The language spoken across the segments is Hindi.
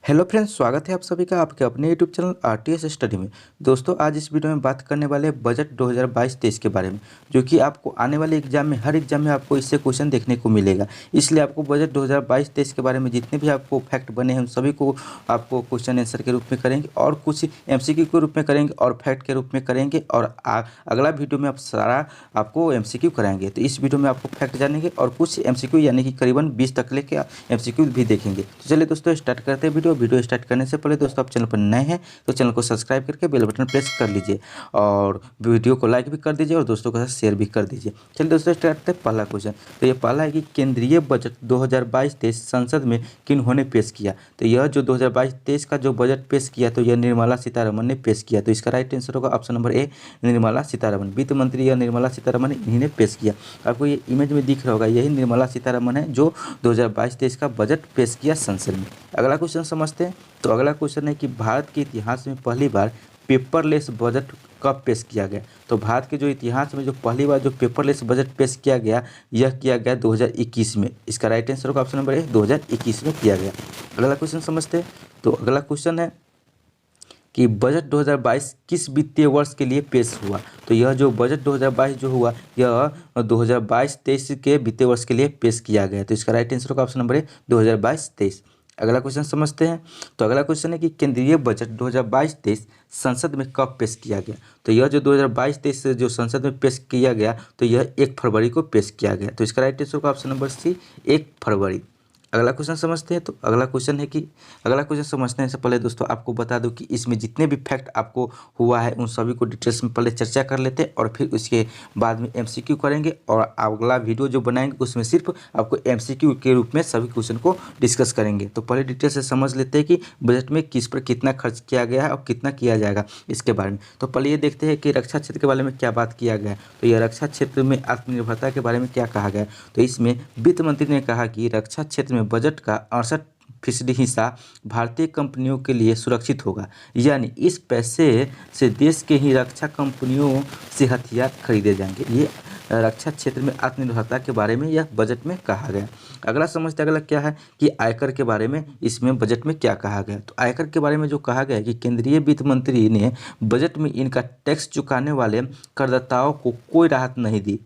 हेलो फ्रेंड्स, स्वागत है आप सभी का आपके अपने यूट्यूब चैनल आरटीएस स्टडी में। दोस्तों, आज इस वीडियो में बात करने वाले हैं बजट 2022-23 के बारे में, जो कि आपको आने वाले एग्जाम में हर एग्जाम में आपको इससे क्वेश्चन देखने को मिलेगा। इसलिए आपको बजट 2022-23 के बारे में जितने भी आपको फैक्ट बने हैं उन सभी को आपको क्वेश्चन आंसर के रूप में करेंगे और कुछ एमसीक्यू के रूप में करेंगे और फैक्ट के रूप में करेंगे और अगला वीडियो में आप सारा आपको एमसीक्यू कराएंगे। तो इस वीडियो में आपको फैक्ट जानेंगे और कुछ एमसीक्यू यानी कि करीबन 20 तक के एमसीक्यू भी देखेंगे। तो चलिए दोस्तों, स्टार्ट करते हैं वीडियो स्टार्ट करने से पहले दोस्तों, आप चैनल पर नए हैं तो चैनल को सब्सक्राइब करके बेल बटन प्रेस कर लीजिए और वीडियो को लाइक भी कर दीजिए और दोस्तों के साथ शेयर भी कर दीजिए। चलिए दोस्तों, स्टार्ट करते हैं पहला क्वेश्चन। तो ये पहला है कि केंद्रीय बजट 2022-23 संसद में किन्होंने पेश किया। तो यह जो 2022-23 का जो बजट पेश किया तो यह निर्मला सीतारमण ने पेश किया। तो इसका राइट आंसर होगा ऑप्शन नंबर ए, निर्मला सीतारमण। वित्त मंत्री यह निर्मला सीतारमण इन्हीं ने पेश किया। आपको ये इमेज में दिख रहा होगा, यही निर्मला सीतारमण है जो 2022-23 का बजट पेश किया संसद में। अगला क्वेश्चन समझते हैं। तो अगला क्वेश्चन है कि भारत के इतिहास में पहली बार पेपरलेस बजट कब पेश किया गया। तो भारत के जो इतिहास में जो पहली बार जो पेपरलेस बजट पेश किया गया, यह किया गया 2021 में। इसका राइट आंसर होगा ऑप्शन नंबर ए, 2021 में किया गया। अगला क्वेश्चन समझते हैं। तो अगला क्वेश्चन है कि बजट 2022 किस वित्तीय वर्ष के लिए पेश हुआ। तो यह जो बजट 2022 जो हुआ यह 2022-23 के वित्तीय वर्ष के लिए पेश किया गया। तो इसका राइट आंसर होगा ऑप्शन नंबर ए, 2022-23। अगला क्वेश्चन समझते हैं। तो अगला क्वेश्चन है कि केंद्रीय बजट 2022-23 संसद में कब पेश किया गया। तो यह जो 2022-23 जो संसद में पेश किया गया तो यह 1 फरवरी को पेश किया गया। तो इसका राइट आंसर होगा ऑप्शन नंबर सी, 1 फरवरी। अगला क्वेश्चन समझते हैं। तो अगला क्वेश्चन है कि अगला क्वेश्चन समझने से पहले दोस्तों आपको बता दूं कि इसमें जितने भी फैक्ट आपको हुआ है उन सभी को डिटेल्स में पहले चर्चा कर लेते हैं और फिर उसके बाद में एमसीक्यू करेंगे और अगला वीडियो जो बनाएंगे उसमें सिर्फ आपको एमसीक्यू के रूप में सभी क्वेश्चन को डिस्कस करेंगे। तो पहले डिटेल से समझ लेते हैं कि बजट में किस पर कितना खर्च किया गया है और कितना किया जाएगा इसके बारे में। तो पहले ये देखते हैं कि रक्षा क्षेत्र के बारे में क्या बात किया गया है। तो यह रक्षा क्षेत्र में आत्मनिर्भरता के बारे में क्या कहा गया। तो इसमें वित्त मंत्री ने कहा कि रक्षा क्षेत्र में बजट का 68% हिस्सा भारतीय कंपनियों के लिए सुरक्षित होगा, यानी इस पैसे से देश के ही रक्षा कंपनियों से हथियार खरीदे जाएंगे। ये रक्षा क्षेत्र में आत्मनिर्भरता के बारे में यह बजट में कहा गया। अगला समझते अगला क्या है कि आयकर के बारे में इसमें बजट में क्या कहा गया। तो आयकर के बारे में जो कहा गया है कि केंद्रीय वित्त मंत्री ने बजट में इनका टैक्स चुकाने वाले करदाताओं को कोई राहत नहीं दी।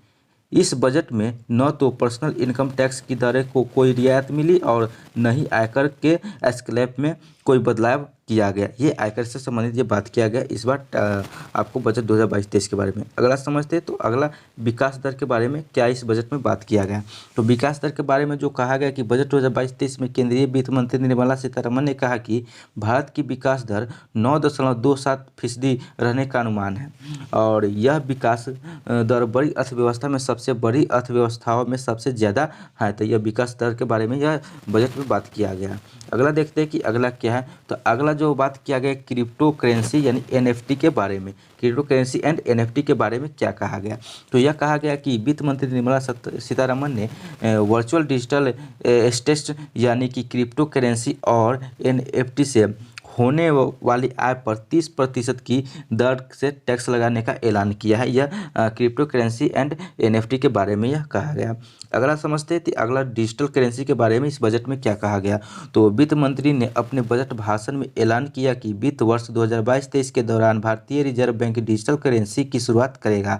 इस बजट में न तो पर्सनल इनकम टैक्स की दरें को कोई रियायत मिली और न ही आयकर के स्लैब में कोई बदलाव किया गया। ये आयकर से संबंधित ये बात किया गया इस बार आपको बजट 2022-23 के बारे में। अगला समझते हैं। तो अगला विकास दर के बारे में क्या इस बजट में बात किया गया। तो विकास दर के बारे में जो कहा गया कि बजट 2022-23 में केंद्रीय वित्त मंत्री निर्मला सीतारमण ने कहा कि भारत की विकास दर 9.27% रहने का अनुमान है और यह विकास दर बड़ी अर्थव्यवस्था में सबसे बड़ी अर्थव्यवस्थाओं में सबसे ज़्यादा है। तो यह विकास दर के बारे में यह बजट में बात किया गया। अगला देखते हैं कि अगला क्या है। तो अगला जो बात किया गया क्रिप्टो करेंसी यानी एनएफटी के बारे में, क्रिप्टो करेंसी एंड एनएफटी के बारे में क्या कहा गया। तो यह कहा गया कि वित्त मंत्री निर्मला सीतारमण ने वर्चुअल डिजिटल एसेट्स यानी कि क्रिप्टो करेंसी और एनएफटी से होने वाली आय पर 30% की दर से टैक्स लगाने का ऐलान किया है। यह क्रिप्टो करेंसी एंड एनएफटी के बारे में यह कहा गया। अगला समझते हैं कि अगला डिजिटल करेंसी के बारे में इस बजट में क्या कहा गया। तो वित्त मंत्री ने अपने बजट भाषण में ऐलान किया कि वित्त वर्ष 2022-23 के दौरान भारतीय रिजर्व बैंक डिजिटल करेंसी की शुरुआत करेगा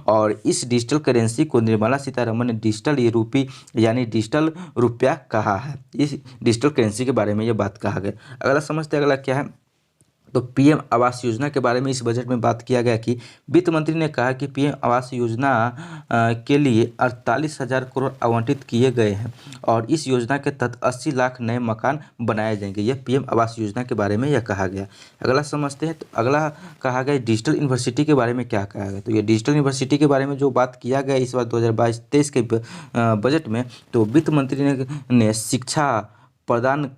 और इस डिजिटल करेंसी को निर्मला सीतारमण ने डिजिटल रूपी यानी डिजिटल रुपया कहा है। इस डिजिटल करेंसी के बारे में यह बात कहा गया। अगला समझते हैं अगला क्या है। तो पीएम आवास योजना के बारे में इस बजट में बात किया गया कि वित्त मंत्री ने कहा कि पीएम आवास योजना के लिए 48,000 करोड़ आवंटित किए गए हैं और इस योजना के तहत 80 लाख नए मकान बनाए जाएंगे। यह पीएम आवास योजना के बारे में यह कहा गया। अगला समझते हैं। तो अगला कहा गया डिजिटल यूनिवर्सिटी के बारे में क्या कहा गया। तो ये डिजिटल यूनिवर्सिटी के बारे में जो बात किया गया इस बार 2022-23 के बजट में, तो वित्त मंत्री ने शिक्षा प्रदान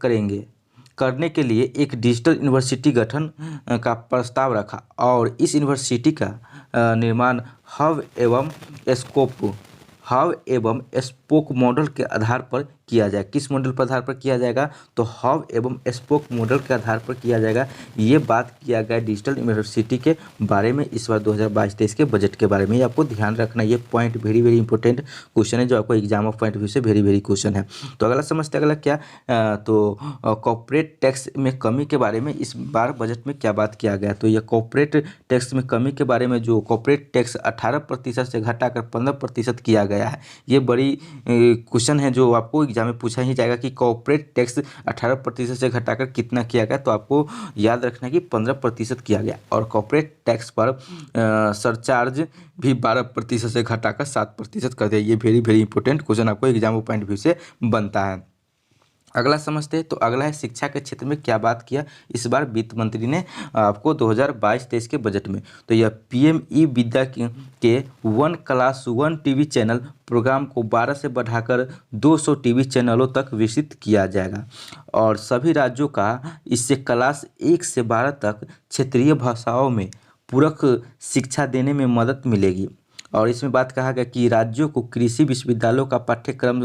करने के लिए एक डिजिटल यूनिवर्सिटी गठन का प्रस्ताव रखा और इस यूनिवर्सिटी का निर्माण हब एवं स्पोक मॉडल के आधार पर किया जाए। किस मॉडल पर आधार पर किया जाएगा? तो हब एवं स्पोक मॉडल के आधार पर किया जाएगा। ये बात किया गया डिजिटल यूनिवर्सिटी के बारे में इस बार 2022-23 के बजट के बारे में। ये आपको ध्यान रखना, ये point very very important question है जो आपको एग्जाम ऑफ पॉइंट व्यू से वेरी वेरी क्वेश्चन है। तो अगला समझते हैं, अगला क्या तो कॉर्पोरेट टैक्स में कमी के बारे में इस बार बजट में क्या बात किया गया। तो यह कॉर्पोरेट टैक्स में कमी के बारे में, जो कॉर्पोरेट टैक्स 18% से घटाकर 15% किया गया है। ये बड़ी क्वेश्चन है जो आपको एग्जाम में पूछा ही जाएगा कि कॉर्पोरेट टैक्स 18% से घटाकर कितना किया गया। तो आपको याद रखना है कि 15% किया गया। और कॉर्पोरेट टैक्स पर सरचार्ज भी 12% से घटाकर 7% कर दिया। ये वेरी वेरी इंपॉर्टेंट क्वेश्चन आपको एग्जाम पॉइंट व्यू से बनता है। अगला समझते हैं, तो अगला है शिक्षा के क्षेत्र में क्या बात किया इस बार वित्त मंत्री ने आपको 2022-23 के बजट में। तो यह पीएम ई विद्या के 1+1 टीवी चैनल प्रोग्राम को 12 से बढ़ाकर 200 टीवी चैनलों तक विस्तृत किया जाएगा और सभी राज्यों का इससे क्लास 1 से 12 तक क्षेत्रीय भाषाओं में पूरक शिक्षा देने में मदद मिलेगी। और इसमें बात कहा गया कि राज्यों को कृषि विश्वविद्यालयों का पाठ्यक्रम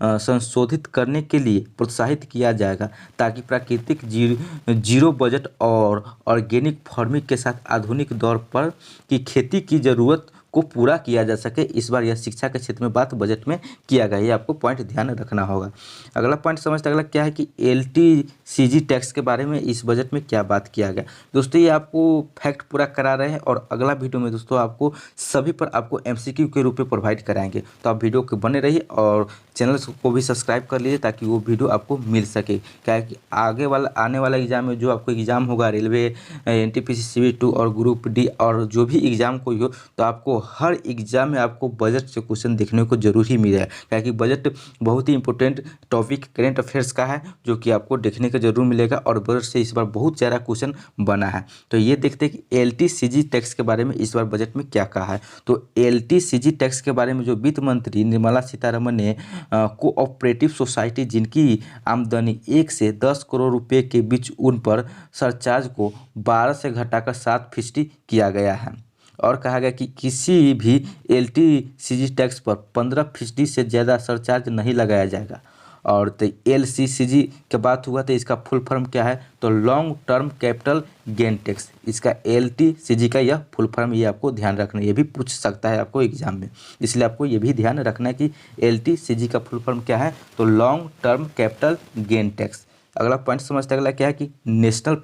संशोधित करने के लिए प्रोत्साहित किया जाएगा ताकि प्राकृतिक जीरो बजट और ऑर्गेनिक फार्मिंग के साथ आधुनिक दौर पर की खेती की ज़रूरत को पूरा किया जा सके। इस बार यह शिक्षा के क्षेत्र में बात बजट में किया गया, ये आपको पॉइंट ध्यान रखना होगा। अगला पॉइंट समझते अगला क्या है कि एलटीसीजी टैक्स के बारे में इस बजट में क्या बात किया गया। दोस्तों ये आपको फैक्ट पूरा करा रहे हैं और अगला वीडियो में दोस्तों आपको सभी पर आपको एमसीक्यू के रूप में प्रोवाइड कराएंगे। तो आप वीडियो के बने रहिए और चैनल को भी सब्सक्राइब कर लीजिए ताकि वो वीडियो आपको मिल सके। क्या है कि आगे वाला आने वाला एग्जाम में जो आपको एग्ज़ाम होगा रेलवे, एनटीपीसी CV2 और ग्रुप डी और जो भी एग्ज़ाम कोई हो, तो आपको हर एग्जाम में आपको बजट से क्वेश्चन देखने को जरूर ही मिलेगा। क्या कि बजट बहुत ही इंपॉर्टेंट टॉपिक करेंट अफेयर्स का है जो कि आपको देखने को जरूर मिलेगा और बजट से इस बार बहुत ज़्यादा क्वेश्चन बना है। तो ये देखते हैं कि एलटीसीजी टैक्स के बारे में इस बार बजट में क्या कहा है। तो एलटीसीजी टैक्स के बारे में जो वित्त मंत्री निर्मला सीतारमण ने कोऑपरेटिव सोसाइटी जिनकी आमदनी 1 से 10 करोड़ रुपए के बीच, उन पर सरचार्ज को 12 से घटाकर 7% किया गया है। और कहा गया कि किसी भी एलटीसीजी टैक्स पर 15% से ज़्यादा सरचार्ज नहीं लगाया जाएगा। और तो एलसीसीजी की बात हुआ तो इसका फुल फॉर्म क्या है, तो long term capital gain tax. इसका एलटीसीजी का यह फुल फॉर्म, ये आपको ध्यान रखना है, ये भी पूछ सकता है आपको एग्जाम में, इसलिए आपको ये भी ध्यान रखना है कि एलटीसीजी का फुल फॉर्म क्या है, तो long term capital gain tax. अगला पॉइंट समझते हैं, अगला क्या है कि नेशनल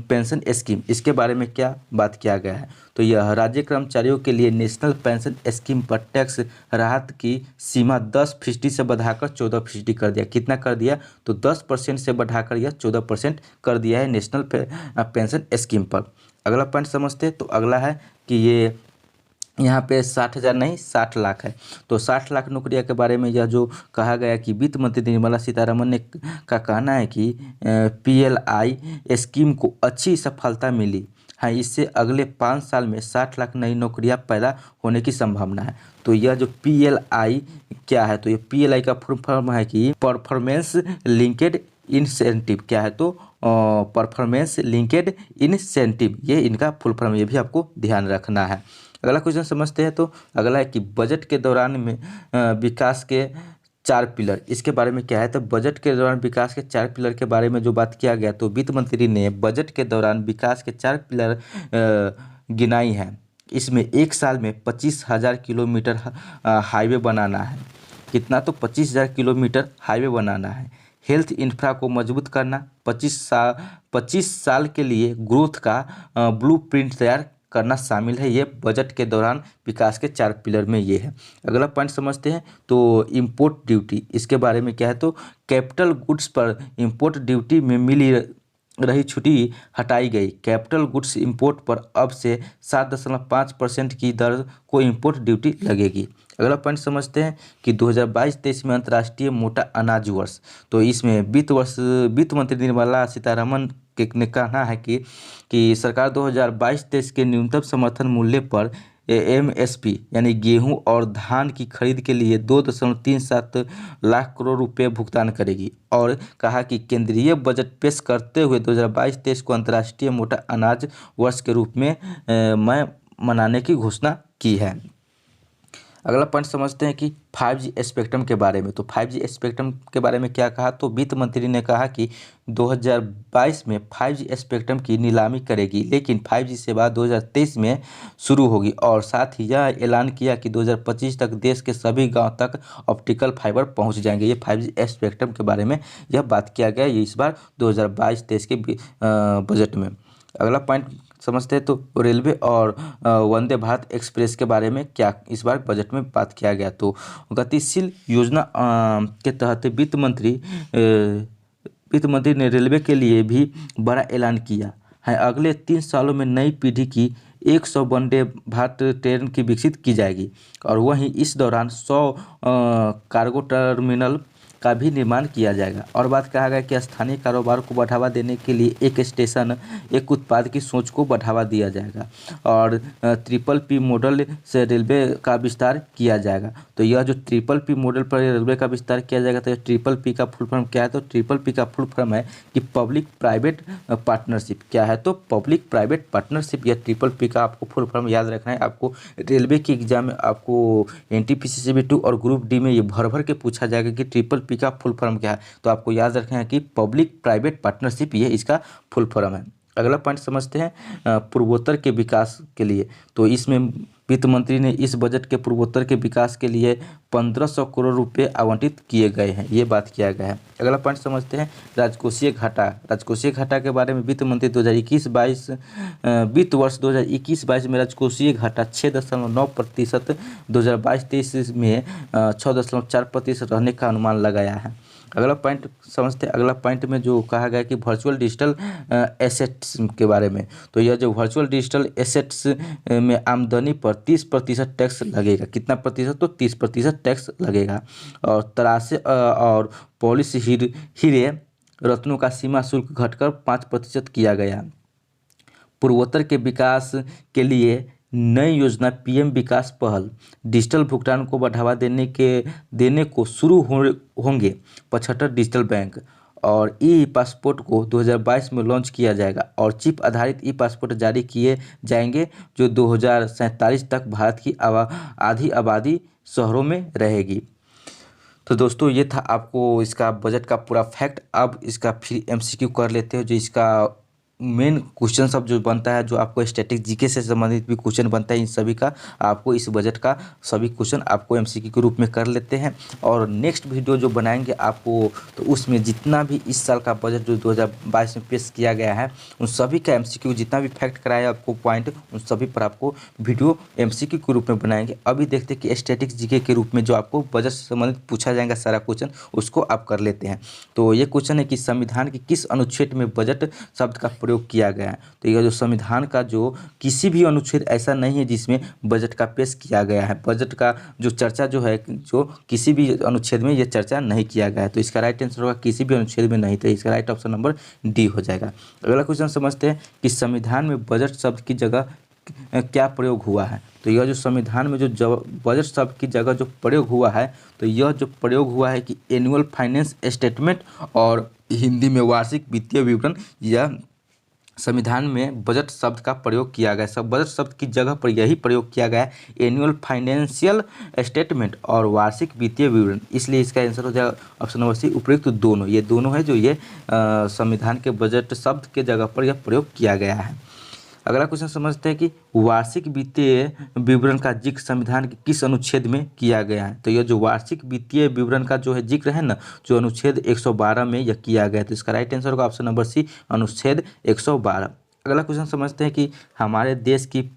पेंशन स्कीम, इसके बारे में क्या बात किया गया है। तो यह राज्य कर्मचारियों के लिए नेशनल पेंशन स्कीम पर टैक्स राहत की सीमा 10% से बढ़ाकर 14% कर दिया। कितना कर दिया, तो 10% से बढ़ाकर यह 14% कर दिया है नेशनल पेंशन स्कीम पर। अगला पॉइंट समझते हैं, तो अगला है कि ये यहाँ पे 60,000 नहीं 60 लाख है। तो 60 लाख नौकरियों के बारे में यह जो कहा गया कि वित्त मंत्री निर्मला सीतारमण ने का कहना है कि पीएलआई स्कीम को अच्छी सफलता मिली है। इससे अगले 5 साल में 60 लाख नई नौकरियां पैदा होने की संभावना है। तो यह जो पीएलआई क्या है, तो ये पीएलआई का फुल फॉर्म है कि परफॉर्मेंस लिंकेड इंसेंटिव। क्या है, तो परफॉर्मेंस लिंकेड इंसेंटिव, ये इनका फुल फॉर्म, ये भी आपको ध्यान रखना है। अगला क्वेश्चन समझते हैं, तो अगला है कि बजट के दौरान में विकास के 4 पिलर, इसके बारे में क्या है। तो बजट के दौरान विकास के 4 पिलर के बारे में जो बात किया गया, तो वित्त मंत्री ने बजट के दौरान विकास के 4 पिलर गिनाई है। इसमें 1 साल में 25,000 किलोमीटर हाईवे बनाना है। कितना, तो 25,000 किलोमीटर हाईवे बनाना है। हेल्थ इंफ्रा को मजबूत करना, 25 साल के लिए ग्रोथ का ब्लूप्रिंट तैयार करना शामिल है। ये बजट के दौरान विकास के 4 पिलर में ये है। अगला पॉइंट समझते हैं, तो इंपोर्ट ड्यूटी, इसके बारे में क्या है, तो कैपिटल गुड्स पर इंपोर्ट ड्यूटी में मिली रही छुट्टी हटाई गई। कैपिटल गुड्स इंपोर्ट पर अब से 7.5% की दर को इंपोर्ट ड्यूटी लगेगी। अगला पॉइंट समझते हैं कि 2022-23 में अंतर्राष्ट्रीय मोटा अनाज वर्ष, तो इसमें वित्त मंत्री निर्मला सीतारमण ने कहना है कि सरकार 2022-23 के न्यूनतम समर्थन मूल्य पर एमएसपी यानी गेहूं और धान की खरीद के लिए 2.37 लाख करोड़ रुपए भुगतान करेगी। और कहा कि केंद्रीय बजट पेश करते हुए 2022-23 को अंतर्राष्ट्रीय मोटा अनाज वर्ष के रूप में मनाने की घोषणा की है। अगला पॉइंट समझते हैं कि 5G स्पेक्ट्रम के बारे में। तो 5G स्पेक्ट्रम के बारे में क्या कहा, तो वित्त मंत्री ने कहा कि 2022 में 5G स्पेक्ट्रम की नीलामी करेगी, लेकिन 5G सेवा 2023 में शुरू होगी। और साथ ही यह ऐलान किया कि 2025 तक देश के सभी गांव तक ऑप्टिकल फाइबर पहुंच जाएंगे। ये 5G स्पेक्ट्रम के बारे में यह बात किया गया ये इस बार 2022-23 के बजट में। अगला पॉइंट समझते हैं, तो रेलवे और वंदे भारत एक्सप्रेस के बारे में क्या इस बार बजट में बात किया गया। तो गतिशील योजना के तहत वित्त मंत्री ने रेलवे के लिए भी बड़ा ऐलान किया है। अगले 3 सालों में नई पीढ़ी की 100 वंदे भारत ट्रेन की विकसित की जाएगी और वहीं इस दौरान 100 कार्गो टर्मिनल का भी निर्माण किया जाएगा। और बात कहा गया कि स्थानीय कारोबार को बढ़ावा देने के लिए एक स्टेशन एक उत्पाद की सोच को बढ़ावा दिया जाएगा और ट्रिपल P मॉडल से रेलवे का विस्तार किया जाएगा। तो यह जो ट्रिपल P मॉडल पर रेलवे का विस्तार किया जाएगा, तो ट्रिपल P का फुल फॉर्म क्या है, तो ट्रिपल P का फुल फॉर्म है कि पब्लिक प्राइवेट पार्टनरशिप। क्या है, तो पब्लिक प्राइवेट पार्टनरशिप। यह ट्रिपल P का आपको फुल फॉर्म याद रखना है। आपको रेलवे के एग्जाम में आपको NTPC 2 और ग्रुप डी में ये भर भर के पूछा जाएगा कि ट्रिपल P का फुल फॉर्म क्या है। तो आपको याद रखना है कि पब्लिक प्राइवेट पार्टनरशिप, ये इसका फुल फॉर्म है। अगला पॉइंट समझते हैं पूर्वोत्तर के विकास के लिए। तो इसमें वित्त मंत्री ने इस बजट के पूर्वोत्तर के विकास के लिए 1500 करोड़ रुपए आवंटित किए गए हैं, ये बात किया गया है। अगला पॉइंट समझते हैं राजकोषीय घाटा। राजकोषीय घाटा के बारे में वित्त मंत्री 2021-22 वित्त वर्ष 2021-22 में राजकोषीय घाटा 6.9%, 2022-23 में 6.4% रहने का अनुमान लगाया है। अगला पॉइंट समझते हैं। अगला पॉइंट में जो कहा गया कि वर्चुअल डिजिटल एसेट्स के बारे में। तो यह जो वर्चुअल डिजिटल एसेट्स में आमदनी पर 30% टैक्स लगेगा। कितना प्रतिशत, तो 30% टैक्स लगेगा। और तरासे और पॉलिश हीरे रत्नों का सीमा शुल्क घटकर 5% किया गया। पूर्वोत्तर के विकास के लिए नई योजना PM विकास पहल, डिजिटल भुगतान को बढ़ावा देने को शुरू होंगे 75 डिजिटल बैंक और ई-पासपोर्ट को 2022 में लॉन्च किया जाएगा और चिप आधारित ई-पासपोर्ट जारी किए जाएंगे जो 2047 तक भारत की आधी आबादी शहरों में रहेगी। तो दोस्तों ये था आपको इसका बजट का पूरा फैक्ट। अब इसका फिर MCQ कर लेते हैं, जो इसका मेन क्वेश्चन सब जो बनता है, जो आपको स्टैटिक जीके से संबंधित भी क्वेश्चन बनता है, इन सभी का आपको इस बजट का सभी क्वेश्चन आपको MCQ के रूप में कर लेते हैं। और नेक्स्ट वीडियो जो बनाएंगे आपको, तो उसमें जितना भी इस साल का बजट जो 2022 में पेश किया गया है, उन सभी का MCQ, जितना भी फैक्ट कराया आपको पॉइंट, उन सभी पर आपको वीडियो MCQ के रूप में बनाएंगे। अभी देखते हैं कि स्टैटिक जीके के रूप में जो आपको बजट से संबंधित पूछा जाएगा सारा क्वेश्चन, उसको आप कर लेते हैं। तो ये क्वेश्चन है कि संविधान के किस अनुच्छेद में बजट शब्द का प्रयोग किया गया है। तो यह जो संविधान का जो किसी भी अनुच्छेद ऐसा नहीं है जिसमें बजट का पेश किया गया है। बजट का जो चर्चा जो है, जो किसी भी अनुच्छेद में यह चर्चा नहीं किया गया है। तो इसका राइट आंसर होगा किसी भी अनुच्छेद में नहीं, तो इसका राइट ऑप्शन नंबर डी हो जाएगा। अगला क्वेश्चन समझते हैं कि संविधान में बजट शब्द की जगह क्या प्रयोग हुआ है। तो यह जो संविधान में जो बजट शब्द की जगह जो प्रयोग हुआ है, तो यह जो प्रयोग हुआ है कि एनुअल फाइनेंस स्टेटमेंट और हिंदी में वार्षिक वित्तीय विवरण, यह संविधान में बजट शब्द का प्रयोग किया गया। सब बजट शब्द की जगह पर यही प्रयोग किया गया है, एनुअल फाइनेंशियल स्टेटमेंट और वार्षिक वित्तीय विवरण। इसलिए इसका आंसर हो जाएगा ऑप्शन नंबर सी, उपयुक्त दोनों। ये दोनों है जो ये संविधान के बजट शब्द के जगह पर यह प्रयोग किया गया है। अगला क्वेश्चन समझते हैं कि वार्षिक वित्तीय विवरण का जिक्र संविधान के किस अनुच्छेद में किया गया है। तो यह जो वार्षिक वित्तीय विवरण का जो है जिक्र है ना, जो अनुच्छेद 112 में यह किया गया है। तो इसका राइट आंसर होगा ऑप्शन नंबर सी, अनुच्छेद 112। अगला क्वेश्चन समझते हैं कि हमारे देश की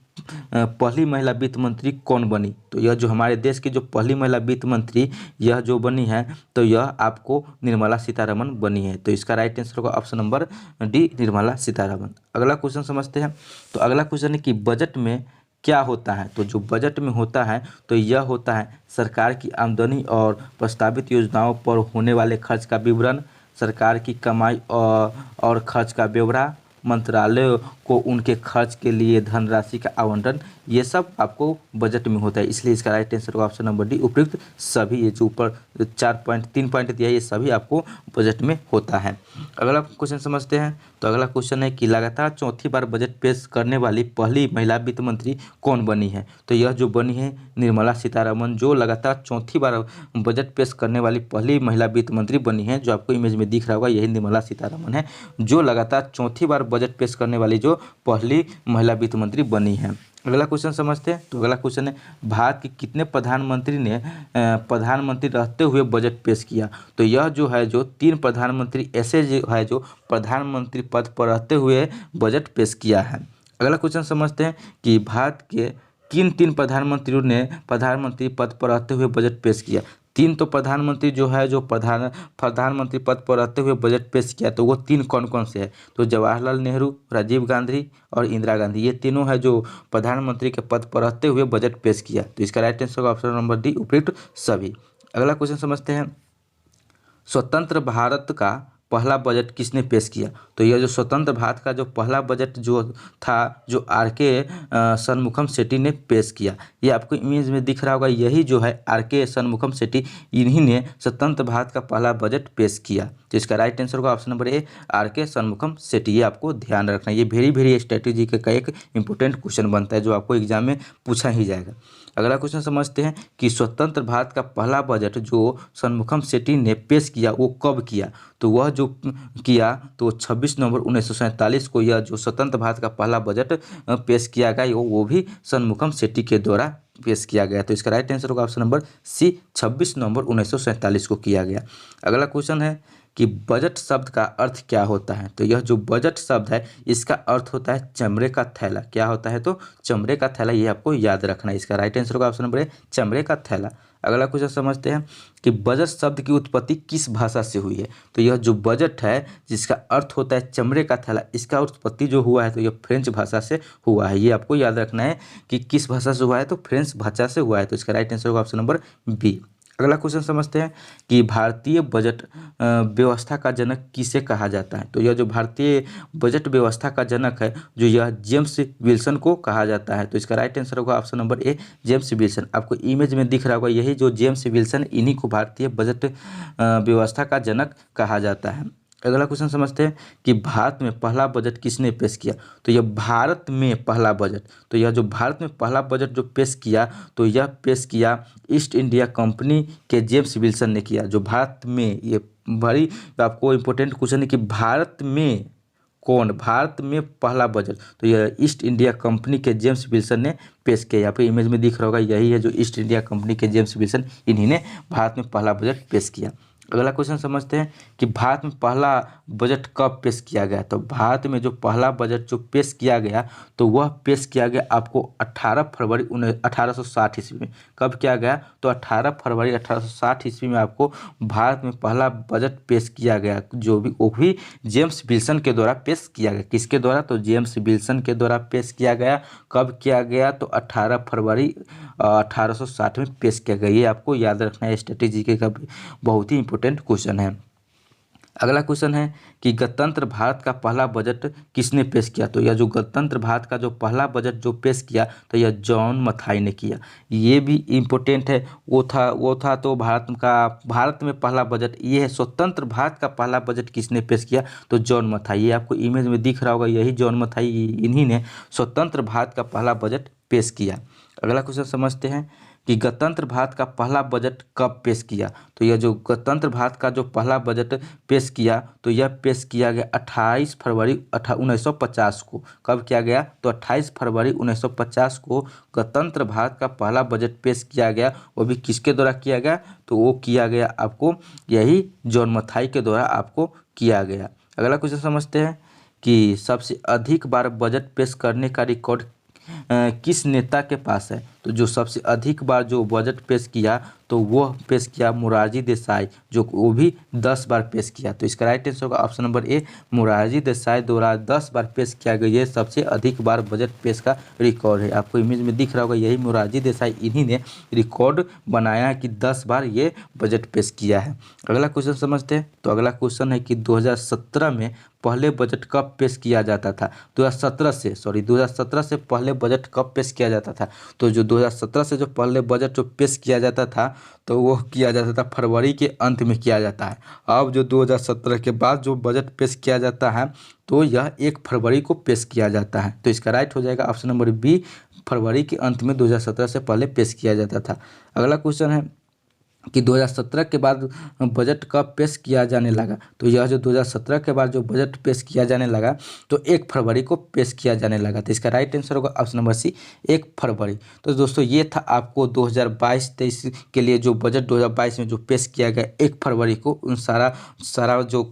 पहली महिला वित्त मंत्री कौन बनी। तो यह जो हमारे देश की जो पहली महिला वित्त मंत्री यह जो बनी है, तो यह आपको निर्मला सीतारमण बनी है। तो इसका राइट आंसर होगा option number D, Nirmala Sitharaman. अगला क्वेश्चन समझते हैं। तो अगला क्वेश्चन है कि बजट में क्या होता है। तो जो बजट में होता है, तो यह होता है सरकार की आमदनी और प्रस्तावित योजनाओं पर होने वाले खर्च का विवरण, सरकार की कमाई और खर्च का ब्यौरा, मंत्रालयों को उनके खर्च के लिए धनराशि का आवंटन, ये सब आपको बजट में होता है। इसलिए इसका राइट आंसर होगा ऑप्शन नंबर डी, उपयुक्त सभी। ये जो ऊपर 3 पॉइंट दिया है ये सभी आपको बजट में होता है। अगला क्वेश्चन समझते हैं। तो अगला क्वेश्चन है कि लगातार चौथी बार बजट पेश करने वाली पहली महिला वित्त मंत्री कौन बनी है? तो यह जो बनी है निर्मला सीतारमण, जो लगातार चौथी बार बजट पेश करने वाली पहली महिला वित्त मंत्री बनी है। जो आपको इमेज में दिख रहा होगा यही निर्मला सीतारमण है, जो लगातार चौथी बार बजट पेश करने वाली जो पहली महिला वित्त मंत्री बनी है। अगला क्वेश्चन समझते हैं। तो अगला क्वेश्चन है भारत के कितने प्रधानमंत्री ने प्रधानमंत्री रहते हुए बजट पेश किया? तो यह जो है जो 3 प्रधानमंत्री ऐसे जो है जो प्रधानमंत्री पद पर रहते हुए बजट पेश किया है। अगला क्वेश्चन समझते हैं कि भारत के किन 3 प्रधानमंत्रियों ने प्रधानमंत्री पद पर रहते हुए बजट पेश किया? 3 तो प्रधानमंत्री जो है जो प्रधानमंत्री पद पर रहते हुए बजट पेश किया, तो वो 3 कौन कौन से हैं? तो जवाहरलाल नेहरू, राजीव गांधी और इंदिरा गांधी, ये तीनों है जो प्रधानमंत्री के पद पर रहते हुए बजट पेश किया। तो इसका राइट आंसर होगा ऑप्शन नंबर डी, उपयुक्त सभी। अगला क्वेश्चन समझते हैं। स्वतंत्र भारत का पहला बजट किसने पेश किया? तो यह जो स्वतंत्र भारत का जो पहला बजट जो था जो आर.के. शनमुखम सेठी ने पेश किया। ये आपको इमेज में दिख रहा होगा, यही जो है आर.के. शनमुखम सेठी, इन्हीं ने स्वतंत्र भारत का पहला बजट पेश किया। तो इसका राइट आंसर होगा option number A, R K. Shanmukham Chetty. ये आपको ध्यान रखना है, ये वेरी वेरी स्ट्रेटेजी का एक इंपॉर्टेंट क्वेश्चन बनता है जो आपको एग्जाम में पूछा ही जाएगा। अगला क्वेश्चन समझते हैं कि स्वतंत्र भारत का पहला बजट जो शनमुखम सेठी ने पेश किया वो कब किया? तो वह जो किया तो 26 नवंबर 1947 को यह जो स्वतंत्र भारत का पहला बजट पेश किया गया वो भी शनमुखम सेठी के द्वारा पेश किया गया। तो इसका राइट आंसर होगा ऑप्शन नंबर सी, 26 नवंबर 1947 को किया गया। अगला क्वेश्चन है कि बजट शब्द का अर्थ क्या होता है? तो यह जो बजट शब्द है इसका अर्थ होता है चमड़े का थैला। क्या होता है? तो चमड़े का थैला, ये आपको याद रखना है। इसका राइट आंसर होगा ऑप्शन नंबर ए, चमड़े का थैला। अगला क्वेश्चन समझते हैं कि बजट शब्द की उत्पत्ति किस भाषा से हुई है? तो यह जो बजट है जिसका अर्थ होता है चमड़े का थैला, इसका उत्पत्ति जो हुआ है तो यह फ्रेंच भाषा से हुआ है। ये आपको याद रखना है कि किस भाषा से हुआ है, तो फ्रेंच भाषा से हुआ है। तो इसका राइट आंसर होगा ऑप्शन नंबर बी। अगला क्वेश्चन समझते हैं कि भारतीय बजट व्यवस्था का जनक किसे कहा जाता है? तो यह जो भारतीय बजट व्यवस्था का जनक है जो यह जेम्स विल्सन को कहा जाता है। तो इसका राइट आंसर होगा ऑप्शन नंबर ए, जेम्स विल्सन। आपको इमेज में दिख रहा होगा यही जो जेम्स विल्सन, इन्हीं को भारतीय बजट व्यवस्था का जनक कहा जाता है। अगला क्वेश्चन समझते हैं कि भारत में पहला बजट किसने पेश किया? तो यह भारत में पहला बजट, तो यह जो भारत में पहला बजट जो पेश किया तो यह पेश किया ईस्ट इंडिया कंपनी के जेम्स विल्सन ने किया। जो भारत में, ये बड़ी आपको इम्पोर्टेंट क्वेश्चन है कि भारत में कौन, भारत में पहला बजट, तो यह ईस्ट इंडिया कंपनी के जेम्स विल्सन ने पेश किया। यहाँ पे इमेज में दिख रहा होगा यही है जो ईस्ट इंडिया कंपनी के जेम्स विल्सन, इन्हीं ने भारत में पहला बजट पेश किया। अगला क्वेश्चन समझते हैं कि भारत में पहला बजट कब पेश किया गया? तो भारत में जो पहला बजट जो पेश किया गया तो वह पेश किया गया आपको 18 फरवरी 1860 ईस्वी में। कब किया गया? तो 18 फरवरी 1860 ईस्वी में आपको भारत में पहला बजट पेश किया गया, जो भी वो भी जेम्स विल्सन के द्वारा पेश किया गया। किसके द्वारा? तो जेम्स विल्सन के द्वारा पेश किया गया। कब किया गया? तो 18 फरवरी 1860 में पेश किया गया। ये आपको याद रखना है, स्ट्रेटेजी का बहुत ही इंपॉर्टेंट क्वेश्चन है। अगला क्वेश्चन है कि गणतंत्र भारत का पहला बजट किसने पेश किया? तो यह जो गणतंत्र भारत का जो पहला बजट जो पेश किया तो यह जॉन मथाई ने किया। ये भी इम्पोर्टेंट है। वो था तो भारत में पहला बजट ये है। स्वतंत्र भारत का पहला बजट किसने पेश किया? तो जॉन मथाई। ये आपको इमेज में दिख रहा होगा यही जॉन मथाई, इन्हीं ने स्वतंत्र भारत का पहला बजट पेश किया। अगला क्वेश्चन समझते हैं कि गणतंत्र भारत का पहला बजट कब पेश किया? तो यह जो गणतंत्र भारत का जो पहला बजट पेश किया तो यह पेश किया गया 28 फरवरी 1950 को। कब किया गया? तो 28 फरवरी 1950 को गणतंत्र भारत का पहला बजट पेश किया गया। वो भी किसके द्वारा किया गया? तो वो किया गया आपको यही जॉन मथाई के द्वारा आपको किया गया। अगला क्वेश्चन समझते हैं कि सबसे अधिक बार बजट पेश करने का रिकॉर्ड किस नेता के पास है? तो जो सबसे अधिक बार जो बजट पेश किया तो वो पेश किया मोरारजी देसाई, जो वो भी 10 बार पेश किया। तो इसका राइट आंसर होगा ऑप्शन नंबर ए, मोरारजी देसाई द्वारा 10 बार पेश किया गया, ये सबसे अधिक बार बजट पेश का रिकॉर्ड है। आपको इमेज में दिख रहा होगा, यही मोरारजी देसाई, इन्हीं ने रिकॉर्ड बनाया है कि 10 बार ये बजट पेश किया है। अगला क्वेश्चन समझते हैं। तो अगला क्वेश्चन है कि 2017 में पहले बजट कब पेश किया जाता था। 2017 से पहले बजट कब पेश किया जाता था। तो जो 2017 से जो पहले बजट जो पेश किया जाता था तो वो किया जाता था फरवरी के अंत में किया जाता है। अब जो 2017 के बाद जो बजट पेश किया जाता है तो यह 1 फरवरी को पेश किया जाता है। तो इसका राइट हो जाएगा ऑप्शन नंबर बी, फरवरी के अंत में 2017 से पहले पेश किया जाता था। अगला क्वेश्चन है कि 2017 के बाद बजट कब पेश किया जाने लगा। तो यह जो 2017 के बाद जो बजट पेश किया जाने लगा तो 1 फरवरी को पेश किया जाने लगा। तो इसका राइट आंसर होगा ऑप्शन नंबर सी, 1 फरवरी। तो दोस्तों ये था आपको 2022-23 के लिए जो बजट 2022 में जो पेश किया गया 1 फरवरी को, उन सारा जो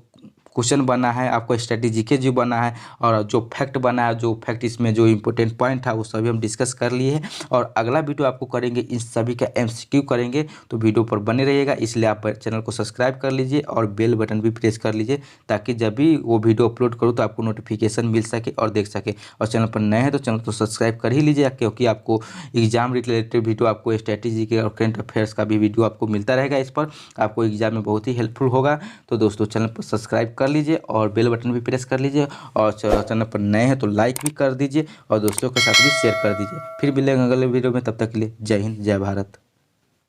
क्वेश्चन बना है आपको स्ट्रेटेजी के जो बना है और जो फैक्ट बना है, जो फैक्ट इसमें जो इंपॉर्टेंट पॉइंट है वो सभी हम डिस्कस कर लिए हैं। और अगला वीडियो आपको करेंगे इन सभी का एमसीक्यू करेंगे, तो वीडियो पर बने रहिएगा। इसलिए आप चैनल को सब्सक्राइब कर लीजिए और बेल बटन भी प्रेस कर लीजिए ताकि जब भी वो वीडियो अपलोड करूँ तो आपको नोटिफिकेशन मिल सके और देख सके। और चैनल पर नए हैं तो चैनल को सब्सक्राइब कर ही लीजिए, क्योंकि आपको एग्जाम रिलेटेड वीडियो, आपको स्ट्रेटेजी के और करंट अफेयर्स का भी वीडियो आपको मिलता रहेगा। इस पर आपको एग्जाम में बहुत ही हेल्पफुल होगा। तो दोस्तों चैनल पर सब्सक्राइब कर लीजिए और बेल बटन भी प्रेस कर लीजिए, और चैनल पर नए हैं तो लाइक भी कर दीजिए और दोस्तों के साथ भी शेयर कर दीजिए। फिर मिलेंगे अगले वीडियो में, तब तक के लिए जय हिंद, जय भारत।